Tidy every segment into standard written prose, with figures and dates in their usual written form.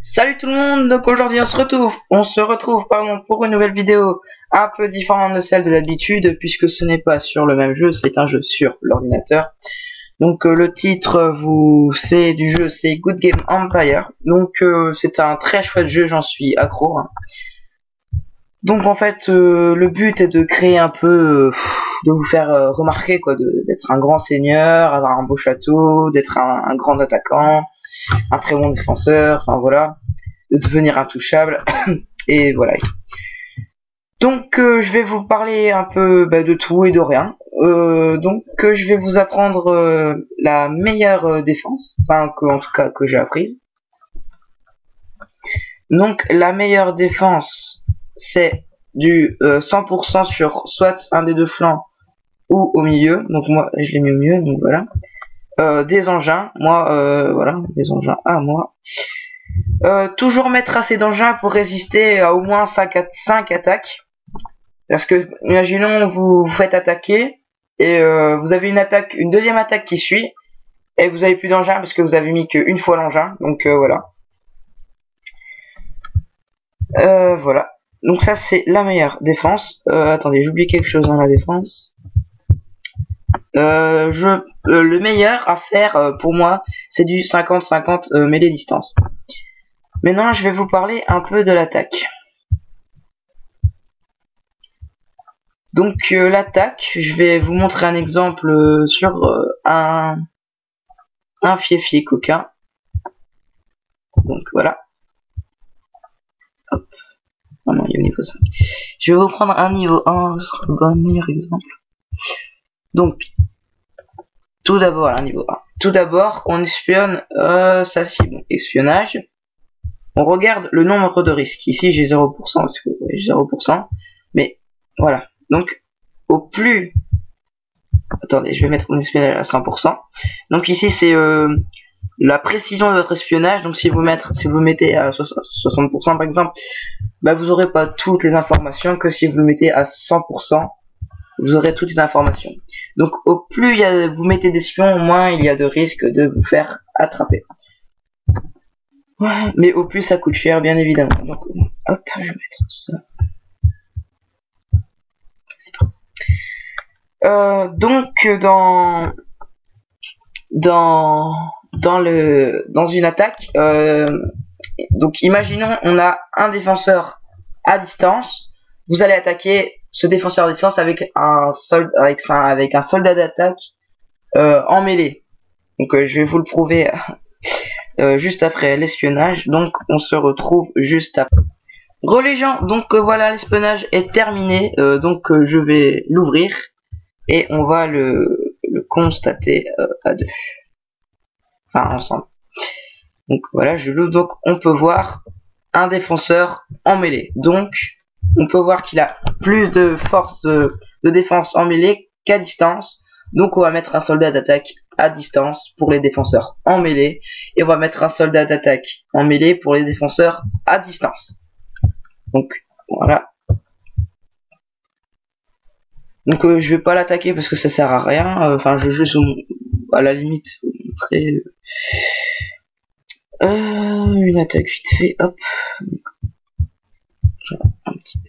Salut tout le monde, donc aujourd'hui on se retrouve pour une nouvelle vidéo un peu différente de celle de d'habitude puisque ce n'est pas sur le même jeu, c'est un jeu sur l'ordinateur. Donc le titre c'est du jeu, c'est Good Game Empire. Donc c'est un très chouette jeu, j'en suis accro, hein. Donc en fait le but est de créer un peu, de vous faire remarquer quoi, d'être un grand seigneur, avoir un beau château, d'être un grand attaquant, un très bon défenseur, enfin voilà, de devenir intouchable et voilà. Donc je vais vous parler un peu de tout et de rien. Je vais vous apprendre la meilleure défense, enfin en tout cas que j'ai apprise. Donc la meilleure défense c'est du 100% sur soit un des deux flancs ou au milieu. Donc moi je l'ai mis au milieu, donc voilà. Des engins, moi voilà, des engins à moi. Toujours mettre assez d'engins pour résister à au moins 5 attaques. Parce que, imaginons, vous faites attaquer, et vous avez une deuxième attaque qui suit, et vous avez plus d'engins parce que vous avez mis qu'une fois l'engin, donc voilà. Voilà. Donc ça c'est la meilleure défense. Attendez, j'oublie quelque chose dans la défense. Le meilleur à faire pour moi, c'est du 50-50 mêlée distance. Maintenant, je vais vous parler un peu de l'attaque. Donc l'attaque, je vais vous montrer un exemple sur un fiefie coquin. Donc voilà. Hop. Oh non, il y a au niveau 5. Je vais vous prendre un niveau 1, ce sera le bon meilleur exemple. Donc, tout d'abord, un niveau 1. Tout d'abord, on espionne sa cible. Espionnage. On regarde le nombre de risques. Ici, j'ai 0%, parce que j'ai 0%. Mais, voilà. Donc, au plus... Attendez, je vais mettre mon espionnage à 100%. Donc ici, c'est la précision de votre espionnage. Donc si vous mettez à 60% par exemple, vous aurez pas toutes les informations que si vous le mettez à 100%, vous aurez toutes les informations. Donc au plus vous mettez d'espions, au moins il y a de risques de vous faire attraper. Ouais, mais au plus ça coûte cher, bien évidemment. Donc hop, je vais mettre ça. Donc dans une attaque, donc imaginons on a un défenseur à distance, vous allez attaquer ce défenseur à distance avec un soldat d'attaque en mêlée. Donc je vais vous le prouver juste après l'espionnage. Donc on se retrouve juste après. Gros les gens, donc voilà, l'espionnage est terminé. Je vais l'ouvrir et on va le constater à deux. Enfin ensemble. Donc voilà, je l'ouvre. Donc on peut voir un défenseur en mêlée. Donc on peut voir qu'il a plus de force de défense en mêlée qu'à distance. Donc on va mettre un soldat d'attaque à distance pour les défenseurs en mêlée. Et on va mettre un soldat d'attaque en mêlée pour les défenseurs à distance. Donc voilà. Donc je vais pas l'attaquer parce que ça sert à rien. Enfin je juste à la limite vous montrer une attaque vite fait. Hop. Un petit peu.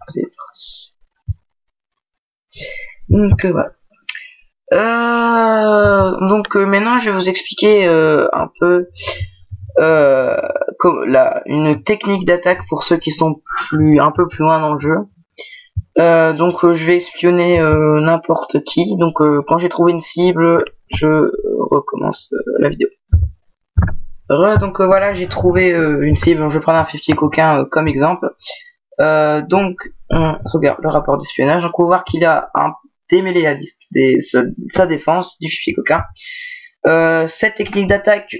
C'est parti. Donc voilà. Maintenant je vais vous expliquer un peu une technique d'attaque pour ceux qui sont un peu plus loin dans le jeu. Je vais espionner n'importe qui. Donc quand j'ai trouvé une cible, je recommence la vidéo. Voilà, j'ai trouvé une cible. Je vais prendre un fiefie coquin comme exemple. On regarde le rapport d'espionnage. Donc on va voir qu'il a un démêlé à sa défense du fiefie coquin. Cette technique d'attaque,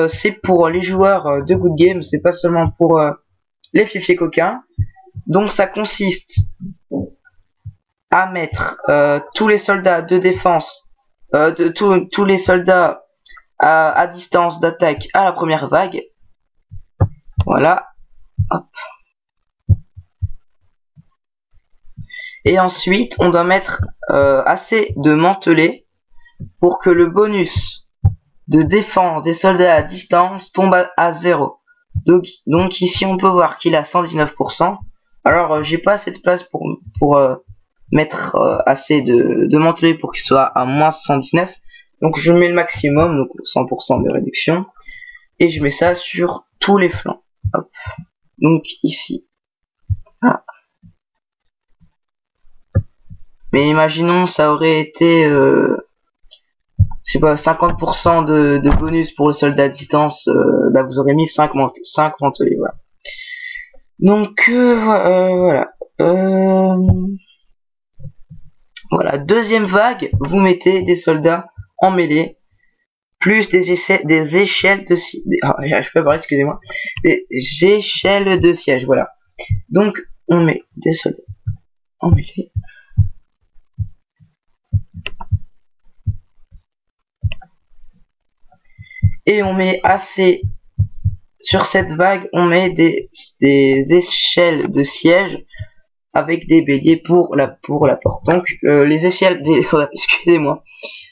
c'est pour les joueurs de Good Game, c'est pas seulement pour les fiefie coquins. Donc ça consiste à mettre tous les soldats de défense, tous les soldats à distance d'attaque à la première vague. Voilà. Hop. Et ensuite, on doit mettre assez de mantelets pour que le bonus de défense des soldats à distance tombe à 0. Donc ici on peut voir qu'il a 119%. Alors j'ai pas assez de place pour mettre assez de mantelet pour qu'il soit à moins 119. Donc je mets le maximum, donc 100% de réduction. Et je mets ça sur tous les flancs. Hop. Donc ici. Ah. Mais imaginons ça aurait été je sais pas 50% de bonus pour le soldat à distance, bah vous aurez mis 5 mantelets, voilà. Donc voilà. Voilà, deuxième vague, vous mettez des soldats en mêlée plus des échelles de je peux parler, excusez-moi, des échelles de siège, voilà. Donc on met des soldats en mêlée. Et on met assez sur cette vague, on met des échelles de siège avec des béliers pour la porte. Donc les échelles excusez-moi,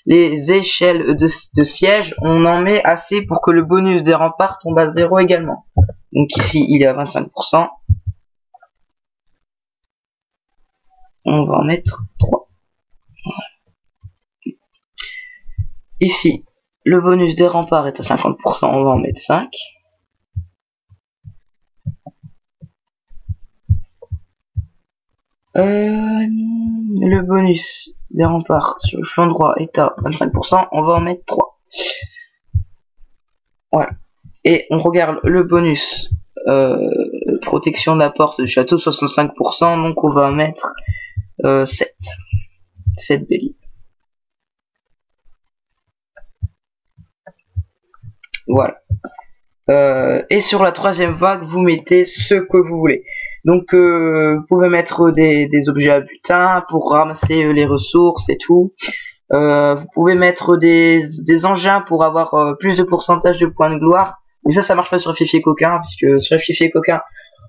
les échelles de siège, on en met assez pour que le bonus des remparts tombe à 0 également. Donc ici il est à 25%. On va en mettre 3. Ici le bonus des remparts est à 50%, on va en mettre 5. Le bonus des remparts sur le flanc droit est à 25%, on va en mettre 3. Voilà. Et on regarde le bonus protection de la porte du château, 65%, donc on va en mettre 7. 7 béliers. Voilà. Et sur la troisième vague, vous mettez ce que vous voulez. Donc vous pouvez mettre des objets à butin pour ramasser les ressources et tout. Vous pouvez mettre des engins pour avoir plus de pourcentage de points de gloire. Mais ça marche pas sur Fifi et Coquin, puisque sur Fifi et Coquin,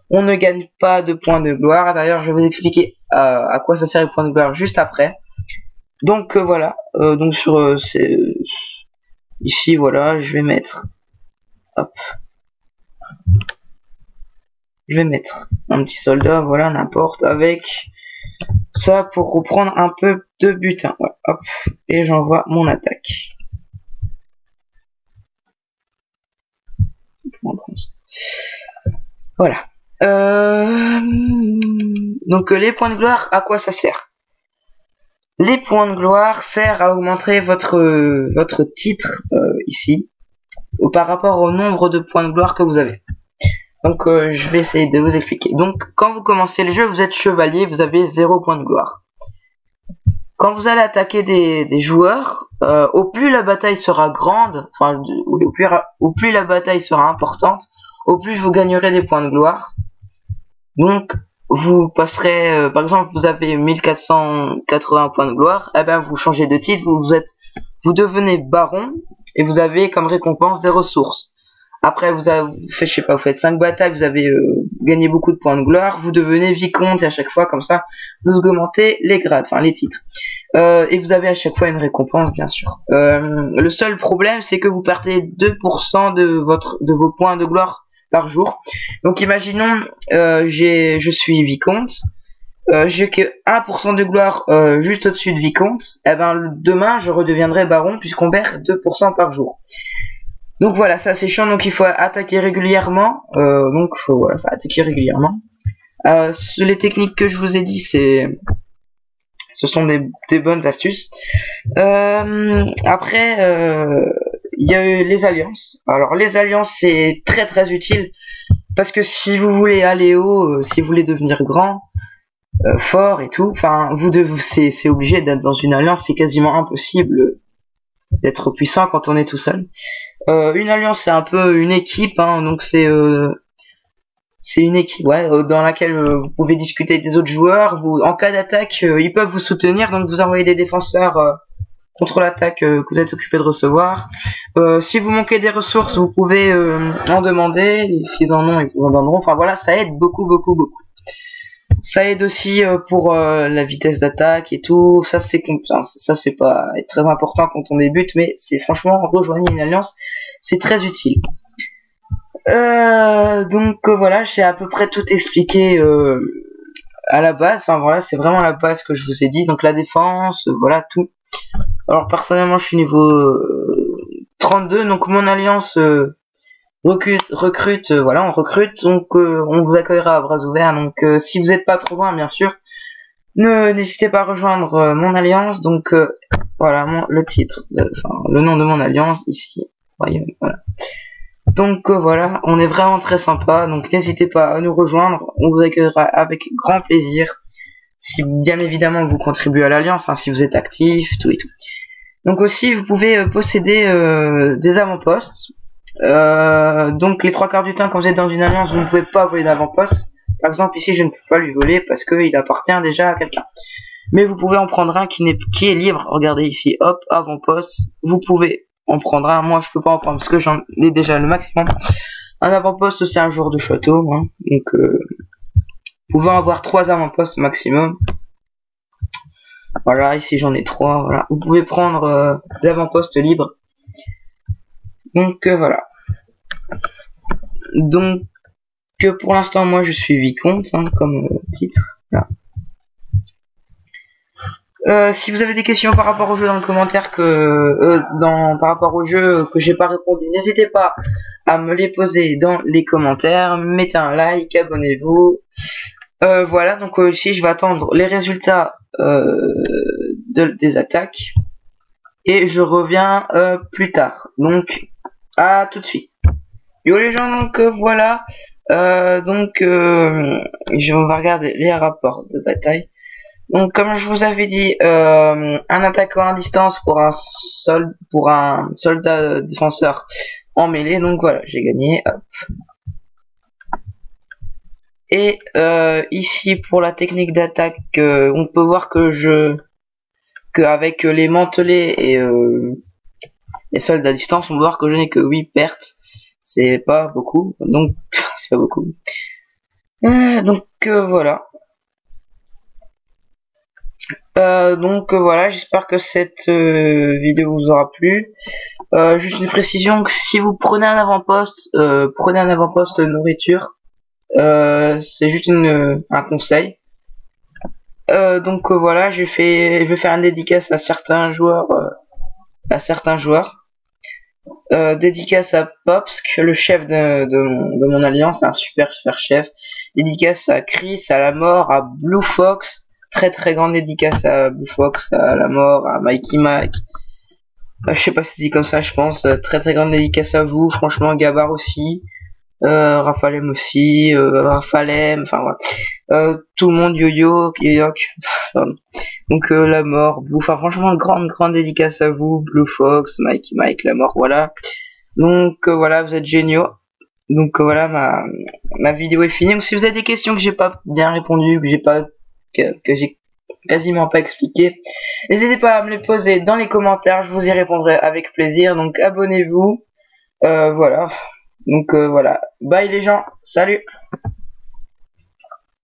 on ne gagne pas de points de gloire. D'ailleurs, je vais vous expliquer à quoi ça sert les points de gloire juste après. Donc voilà. Donc sur ici, voilà, je vais mettre. Hop. Je vais mettre un petit soldat, voilà, n'importe, avec ça pour reprendre un peu de butin. Voilà, hop, et j'envoie mon attaque. Voilà. Donc les points de gloire, à quoi ça sert? Les points de gloire servent à augmenter votre titre ici, par rapport au nombre de points de gloire que vous avez. Donc je vais essayer de vous expliquer. Donc quand vous commencez le jeu, vous êtes chevalier, vous avez 0 point de gloire. Quand vous allez attaquer des joueurs, au plus la bataille sera grande, enfin au plus la bataille sera importante, au plus vous gagnerez des points de gloire. Donc vous passerez, par exemple, vous avez 1480 points de gloire, et ben vous changez de titre, vous devenez baron et vous avez comme récompense des ressources. Après vous faites 5 batailles, vous avez gagné beaucoup de points de gloire, vous devenez vicomte et à chaque fois comme ça vous augmentez les grades, enfin les titres. Et vous avez à chaque fois une récompense bien sûr. Le seul problème c'est que vous perdez 2% de vos points de gloire par jour. Donc imaginons je suis vicomte, j'ai que 1% de gloire juste au-dessus de vicomte, et ben demain je redeviendrai baron puisqu'on perd 2% par jour. Donc voilà, ça c'est chiant, donc il faut attaquer régulièrement. Faut attaquer régulièrement. Les techniques que je vous ai dit, ce sont des bonnes astuces. Après, il y a eu les alliances. Alors les alliances c'est très très utile parce que si vous voulez aller haut, si vous voulez devenir grand, fort et tout, enfin c'est obligé d'être dans une alliance, c'est quasiment impossible d'être puissant quand on est tout seul. Une alliance c'est un peu une équipe, hein, donc c'est une équipe dans laquelle vous pouvez discuter avec des autres joueurs. En cas d'attaque, ils peuvent vous soutenir, donc vous envoyez des défenseurs contre l'attaque que vous êtes occupé de recevoir. Si vous manquez des ressources, vous pouvez en demander, s'ils en ont, ils vous en donneront. Enfin voilà, ça aide beaucoup. Ça aide aussi pour la vitesse d'attaque et tout. Ça c'est pas très important quand on débute, mais c'est franchement rejoindre une alliance, c'est très utile. Donc voilà, j'ai à peu près tout expliqué à la base. Enfin voilà, c'est vraiment la base que je vous ai dit. Donc la défense, voilà tout. Alors personnellement, je suis niveau 32, donc mon alliance recrute, voilà, on recrute, donc on vous accueillera à bras ouverts. Donc si vous n'êtes pas trop loin, bien sûr, n'hésitez pas à rejoindre mon alliance. Donc voilà, le titre, le nom de mon alliance ici. Voyez, voilà. Donc voilà, on est vraiment très sympa, donc n'hésitez pas à nous rejoindre, on vous accueillera avec grand plaisir, si bien évidemment vous contribuez à l'alliance, hein, si vous êtes actif, tout et tout. Donc aussi vous pouvez posséder des avant-postes, donc les 3/4 du temps quand vous êtes dans une alliance, vous ne pouvez pas voler d'avant-poste. Par exemple ici je ne peux pas lui voler parce qu'il appartient déjà à quelqu'un. Mais vous pouvez en prendre un qui est libre, regardez ici, hop, avant-poste, vous pouvez en prendre un, moi je peux pas en prendre parce que j'en ai déjà le maximum. Un avant-poste c'est un joueur de château, hein, donc vous pouvez en avoir 3 avant-postes maximum. Voilà, ici j'en ai 3, voilà. Vous pouvez prendre l'avant-poste libre. Donc voilà. Donc pour l'instant moi je suis vicomte, hein, comme titre. Voilà. Si vous avez des questions par rapport au jeu dans le commentaire par rapport au jeu que j'ai pas répondu, n'hésitez pas à me les poser dans les commentaires, mettez un like, abonnez-vous. Voilà, donc ici je vais attendre les résultats des attaques et je reviens plus tard. Donc à tout de suite. Yo les gens, donc voilà. On va regarder les rapports de bataille. Donc comme je vous avais dit, un attaquant à distance pour un soldat défenseur en mêlée. Donc voilà, j'ai gagné. Hop. Et ici pour la technique d'attaque, on peut voir que avec les mantelés et les soldats à distance, on peut voir que je n'ai que 8 pertes. C'est pas beaucoup, donc c'est pas beaucoup. Voilà. Voilà, j'espère que cette vidéo vous aura plu. Juste une précision, que si vous prenez un avant-poste nourriture, c'est juste un conseil. Voilà, je vais faire une dédicace à certains joueurs, dédicace à Popsk, le chef de mon alliance, un super chef. Dédicace à Chris, à la mort, à Blue Fox. Très grande dédicace à Blue Fox, à la mort, à Mikey Mike. Je sais pas si c'est dit comme ça, je pense. Très grande dédicace à vous, franchement, Gabar aussi. Raphalem aussi, Raphalem, enfin voilà. Tout le monde, Yoyok. Donc la mort, enfin franchement grande dédicace à vous, Blue Fox, Mikey Mike, la mort, voilà. Donc voilà, vous êtes géniaux. Donc voilà, ma vidéo est finie. Donc si vous avez des questions que j'ai pas bien répondu, que j'ai quasiment pas expliqué, n'hésitez pas à me les poser dans les commentaires, je vous y répondrai avec plaisir. Donc abonnez-vous, voilà. Donc voilà, bye les gens, salut.